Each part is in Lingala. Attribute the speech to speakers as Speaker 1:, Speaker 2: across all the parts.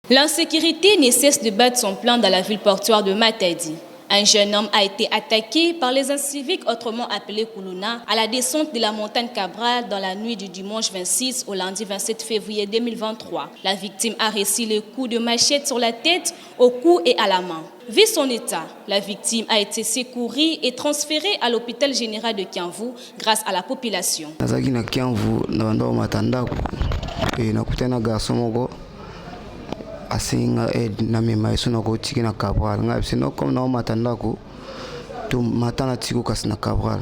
Speaker 1: L'insécurité ne cesse de battre son plein dans la ville portuaire de Matadi. Un jeune homme a été attaqué par les inciviques, autrement appelés Koulouna, à la descente de la montagne Cabral dans la nuit du dimanche 26 au lundi 27 février 2023. La victime a reçu le coup de machette sur la tête, au cou et à la main. Vu son état, la victime a été secourue et transférée à l'hôpital général de Kiamvu grâce à la population.
Speaker 2: Asinga na mema isuna ko tikina Cabral nga sino comme na matanda ko to matana tiko kasina Cabral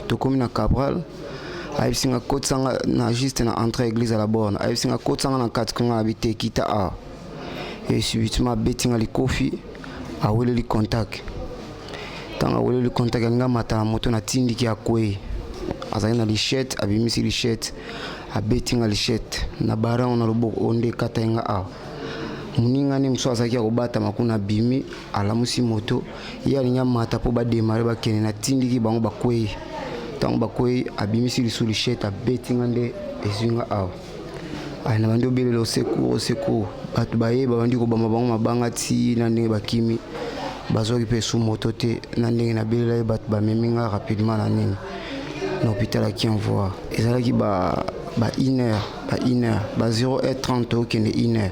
Speaker 2: to comme na Cabral ay singa kotsanga na juste na entrée église à la borne ay singa kotsanga na katkunga habité kita a et subitement betinga li kofi a wele li contact tanga wele li contact nga matana moto na tindi ki akwe azana li chet abimisi li chet a betinga li chet na bara on loboko onde katenga a muninga ni mswaza kia kubata makuna bimi alamusi moto ya linya mata po ba démarrer ba kene na tindiki bango bakwei tango bakwei abimisi lisuli sheta betinga nde ezinga aw ana bando belelo secours batu baye bandi ko bama bango mabanga ti na ndenge bakimi bazoki pe su moto te na ndenge na belela batu ba meminga rapidement na nini na hôpital à Kiamvu ezalaki ba 1h ba 0h30 okende 1h.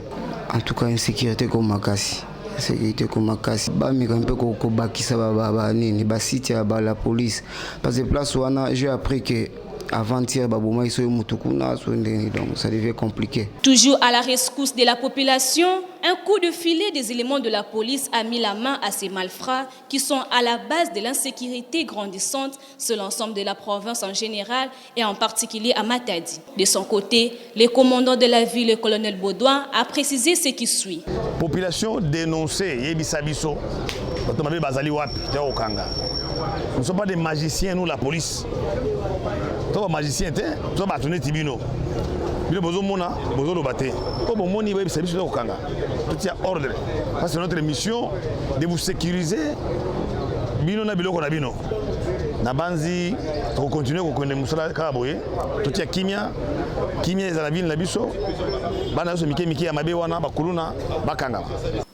Speaker 2: En tout cas, insécurité comme Makassi. Sécurité comme Makassi. Bah, mais un peu comme Bakissa, bah, site la police. Parce que place où j'ai appris que avant-hier, Babouma, ils sont Moutoukuna, donc ça devient compliqué.
Speaker 1: Toujours à la rescousse de la population, un coup de filet des éléments de la police a mis la main à ces malfrats qui sont à la base de l'insécurité grandissante sur l'ensemble de la province en général et en particulier à Matadi. De son côté, le commandant de la ville, le colonel Baudouin, a précisé ce qui suit.
Speaker 3: Population dénoncée, Yebisabiso, nous ne sommes pas des magiciens, nous, la police. Nous sommes des magiciens, nous sommes des tibino. Nous sommes des ordre. C'est notre mission de vous sécuriser. Bino na biloko na bino. Na banzi to continuer ko konde musala ka boye. To tia kimia za la ville na biso. Bana so miki ya mabe wana bakuluna bakanga.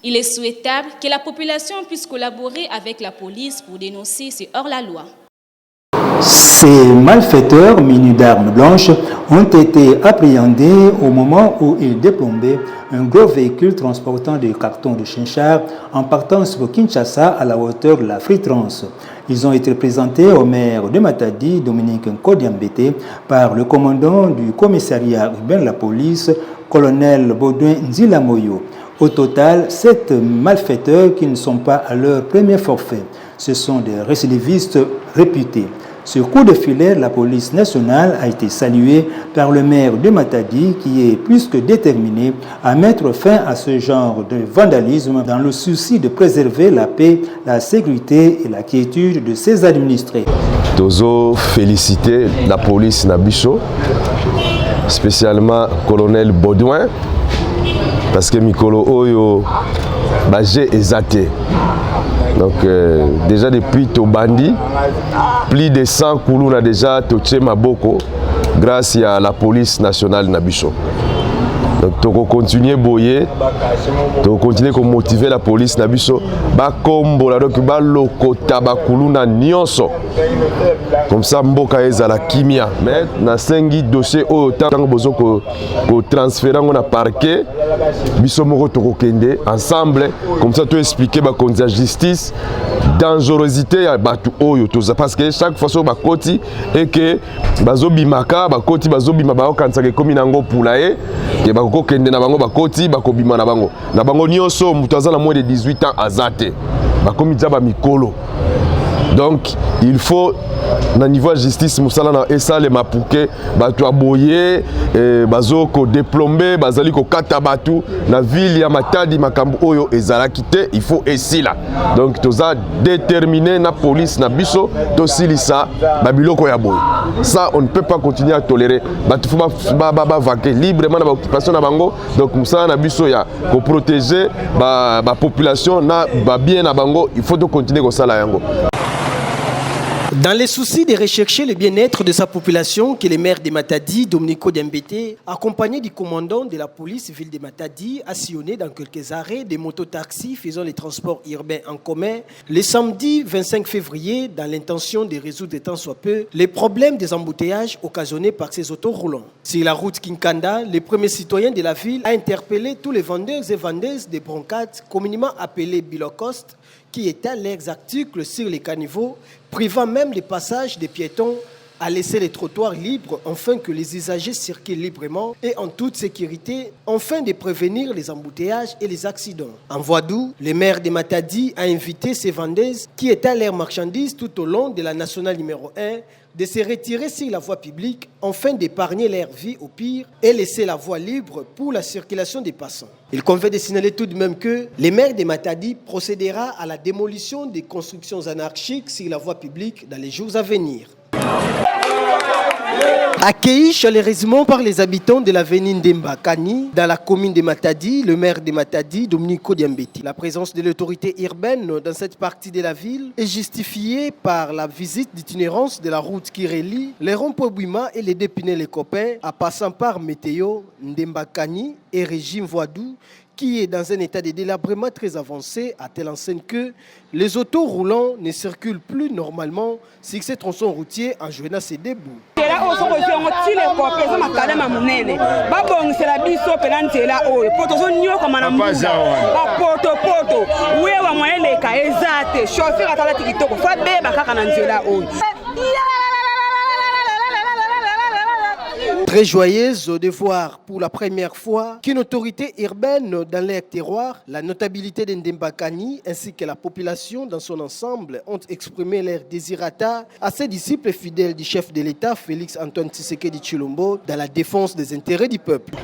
Speaker 1: Il est souhaitable que la population puisse collaborer avec la police pour dénoncer ces hors-la-loi.
Speaker 4: Ces malfaiteurs munis d'armes blanches ont été appréhendés au moment où ils déplombaient un gros véhicule transportant des cartons de chinchard en partance pour Kinshasa à la hauteur de la Fritrance. Ils ont été présentés au maire de Matadi, Dominique Nkodiambete, par le commandant du commissariat urbain de la police, colonel Baudouin Nzilamoyo. Au total, 7 malfaiteurs qui ne sont pas à leur premier forfait. Ce sont des récidivistes réputés. Ce coup de filet, la police nationale a été saluée par le maire de Matadi qui est plus que déterminé à mettre fin à ce genre de vandalisme dans le souci de préserver la paix, la sécurité et la quiétude de ses administrés.
Speaker 5: Tozo féliciter la police Nabiso, spécialement colonel Baudouin, parce que Mikolo Oyo Bagé est zaté. Donc déjà depuis Tobandi, plus de 100 Koulou a déjà touché Maboko grâce à la police nationale Nabiso. Donc tu continuer boyer, tu continuer à motiver la police Nabiso, ba kombo la donc ba lokota ba Koulouna nyonso. Comme ça mboka ezala kimia. Mais na sengi dossier autant besoin ko transférer on a parquet biso moko to kende ensemble comme ça tu expliquer ba konza justice dangerosité ya batu oyo toza parce que chaque fois so ba koti et que bazobimaka ba koti bazobima ba okansaka komi nango pulaye ke ba kokende na bango ba koti ba kobima na bango nyonso mutu azala moins de 18 ans azate ba komi za ba mikolo. Donc il faut na niveau de justice musala na esale mapuke batu aboye bazo ko déplomber bazali ko kata batu na ville ya Matadi makambo oyo ezalaki te il faut esila. Donc toza déterminé na police na biso to silisa babiloko ya boye. Ça on ne peut pas continuer à tolérer. Batu faut ba vaquer librement na occupation na bango. Donc musala na biso ya ko protéger ba population na ba bien na bango, il faut de continuer ko sala yango.
Speaker 6: Dans les soucis de rechercher le bien-être de sa population, que le maire de Matadi, Dominico Diambété, accompagné du commandant de la police ville de Matadi, a sillonné dans quelques arrêts des mototaxis faisant les transports urbains en commun le samedi 25 février dans l'intention de résoudre tant soit peu les problèmes des embouteillages occasionnés par ces autos roulants. Sur la route Kinkanda, le premier citoyen de la ville a interpellé tous les vendeurs et vendeuses de broncades, communément appelés bilocost, qui étalent leurs articles sur les caniveaux, privant même les passages des piétons à laisser les trottoirs libres afin que les usagers circulent librement et en toute sécurité, afin de prévenir les embouteillages et les accidents. En Voadou, le maire de Matadi a invité ses vendeuses qui étalent leurs marchandises tout au long de la nationale numéro 1 de se retirer sur la voie publique afin d'épargner leur vie au pire et laisser la voie libre pour la circulation des passants. Il convient de signaler tout de même que le maire de Matadi procédera à la démolition des constructions anarchiques sur la voie publique dans les jours à venir. Accueilli chaleureusement par les habitants de l'avenue Ndembakani, dans la commune de Matadi, le maire de Matadi, Dominico Diambété. La présence de l'autorité urbaine dans cette partie de la ville est justifiée par la visite d'itinérance de la route qui relie les ronds-points et les dépinés les copains, en passant par Météo, Ndembakani et Régime Voadou, qui est dans un état de délabrement très avancé, à telle enseigne que les autos roulants ne circulent plus normalement sur ces tronçons routiers en joignant ses débuts. Très joyeuse de voir pour la première fois qu'une autorité urbaine dans leur terroir, la notabilité d'Ndembakani ainsi que la population dans son ensemble ont exprimé leur désirata à ses disciples fidèles du chef de l'État, Félix Antoine Tshisekedi Tshilombo, dans la défense des intérêts du peuple.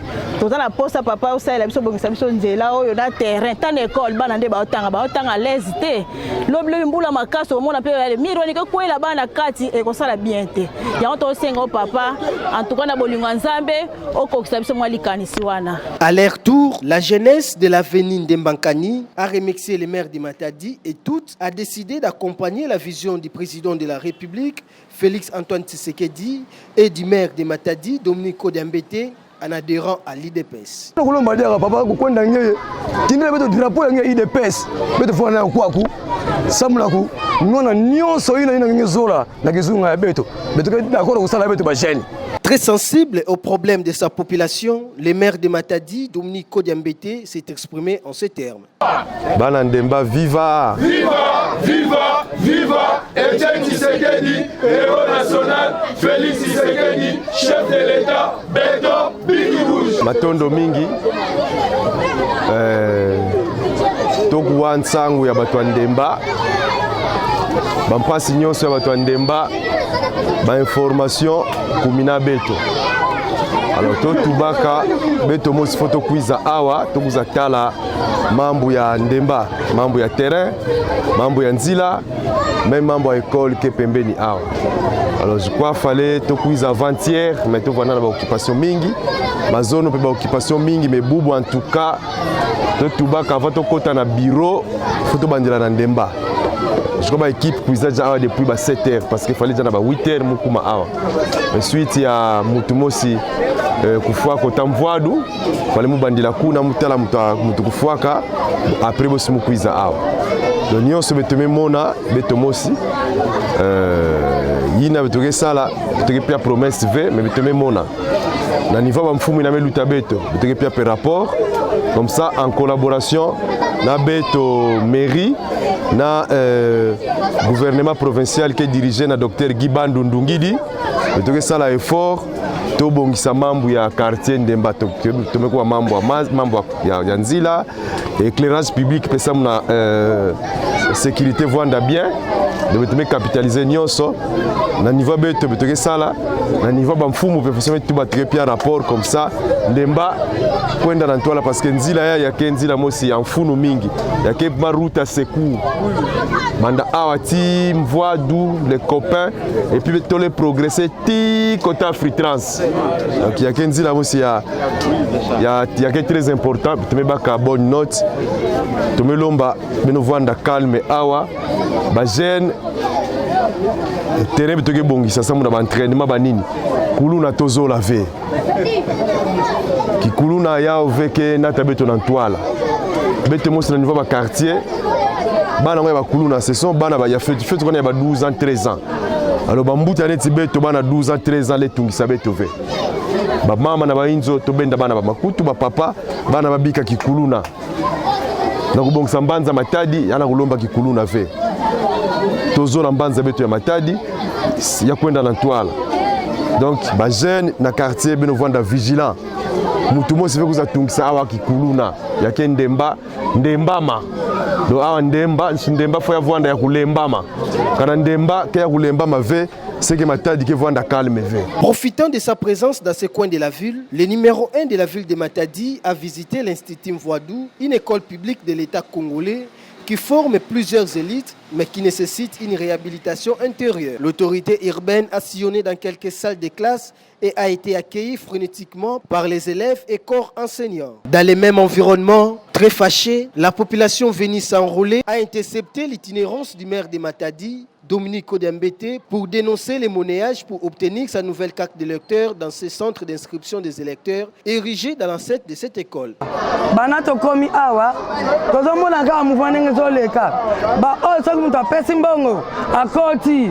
Speaker 7: Tout la poste papa aussi la biso bongisa biso nzela oyo na terrain tant école bana nde baotanga lesité loble mbula makaso o mona pe miro ni ko kwela bana kati e ko sala bien te ya on to sengo papa en tout cas na bolingo nzambe o ko biso mwa likanisi wana.
Speaker 6: À leur tour, la jeunesse de l'avenue Ndembakani a remercié le maire de Matadi et toutes a décidé d'accompagner la vision du président de la République Félix Antoine Tshisekedi et du maire de Matadi Dominico Diambété en adhérant à l'IDPS. Très sensible aux problèmes de sa population, le maire de Matadi, Dominico Diambété, s'est exprimé en ces termes.
Speaker 5: Banandemba, viva!
Speaker 8: Viva! Viva! Viva! Etienne Tshisekedi, héros national, Félix Tshisekedi, chef de l'État, Beto Bigibouche.
Speaker 5: Matondo mingi, tokuwa nsangu ya bato Ndemba, bampasi nyonso ya bato Ndemba, ba information kumina Beto. Alors to tubaka Beto mosi foto kuiza awa tokuza tala mambo ya Ndemba, mambo ya terrain, mambo ya nzila, même mambo ya école ke pembeni awa. Alors je crois fallait to kuiza avant-hier, mais to vana na ba occupation mingi, ma zone pe ba occupation mingi, mais bubu en tout cas to tubaka avant to kota na bureau foto bandela na Ndemba. Je crois que l'équipe a depuis 7 heures parce qu'il fallait déjà 8 heures mukuma awa. Ensuite il y a mutumosi kufua kota Voadou, fallait mubandila kuna mutala mutu kufuaka après bosi mukuiza awa. Donc nous se metons mona betomosi yina betoke sala betoke pia promesse v mais betoke mona. Na niveau ba mfumu na meluta beto betoke pia pe rapport comme ça en collaboration na beto mairie na gouvernement provincial qui est dirigé na docteur Guibandu Ndungidi betoke sala effort to bongisa mambo ya quartier Ndemba tomeko mambo ya nzila éclairage public pesa muna sécurité vanda bien de capitaliser nyonso na niveau beto betoke sala na niveau ba mfumu pe foseme tuba trepia rapport comme ça Ndemba kwenda na ntola parce que nzila ya ke nzila mosi ya mfunu mingi ya ke maruta secours manda awati Voadou les copains et puis to les progresser ti côté Afritrans donc ya ke nzila mosi ya ke très important te baka bonne note to melomba beno vanda calme awa ba jeune terrain bitoke bongisa samu na entraînement banini kuluna tozo laver ki kuluna ya oveke nata beto na toile beto mo na niveau ba quartier bana ngoya ba kuluna ce sont bana ba ya fait qu'on ya ba 12 ans 13 ans alors bambuta neti beto bana 12 ans 13 ans le tungisa beto ve ba mama na ba inzo to benda bana ba makutu ba papa bana babika kikuluna na kubongisa mbanza matadi yana kulomba kikuluna ve tozo na mbanza beto ya matadi ya kwenda na toile donc ba jeune na quartier beno vanda vigilant mutu mo se kuza tungisa awa kikuluna ya kendemba ndembama do awa ndemba fo ya vanda ya kulembama kana ndemba ke ya kulembama ve c'est que Matadi qui voit calme.
Speaker 6: Profitant de sa présence dans ce coin de la ville, le numéro 1 de la ville de Matadi a visité l'Institut Mvoadou, une école publique de l'État congolais qui forme plusieurs élites mais qui nécessite une réhabilitation intérieure. L'autorité urbaine a sillonné dans quelques salles de classe et a été accueillie frénétiquement par les élèves et corps enseignants. Dans le même environnement, très fâché, la population venue s'enrôler a intercepté l'itinérance du maire de Matadi, Dominique Odiambete, pour dénoncer les monnayages pour obtenir sa nouvelle carte d'électeur dans ce centre d'inscription des électeurs érigé dans l'ancêtre de cette école.
Speaker 9: Banato komi awa, tozo mona ka muvane ngezoleka. Ba o so muta pesi mbongo akoti.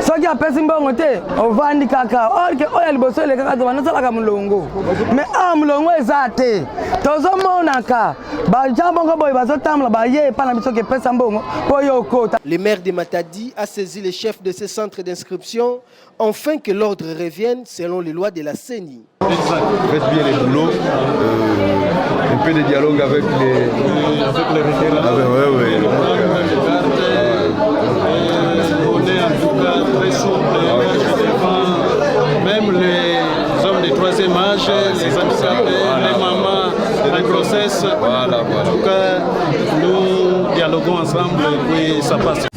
Speaker 9: Soki a pesi mbongo te ovandi kaka. Orke oya liboso le kaka bana sala ka mulongo. Me a mulongo ezate. Tozo mona ka ba jambongo boy bazo tamla ba ye pana biso ke pesa mbongo boyo kota.
Speaker 6: Le maire de Matadi a saisi les chefs de ces centres d'inscription afin que l'ordre revienne selon les lois de la CENI.
Speaker 5: Faites bien les boulots, un peu de dialogue avec les requérants.
Speaker 10: On est en tout cas très souple, même les hommes du troisième âge, les handicapés, les mamans, les grossesses. En tout cas, nous dialoguons ensemble et puis ça passe.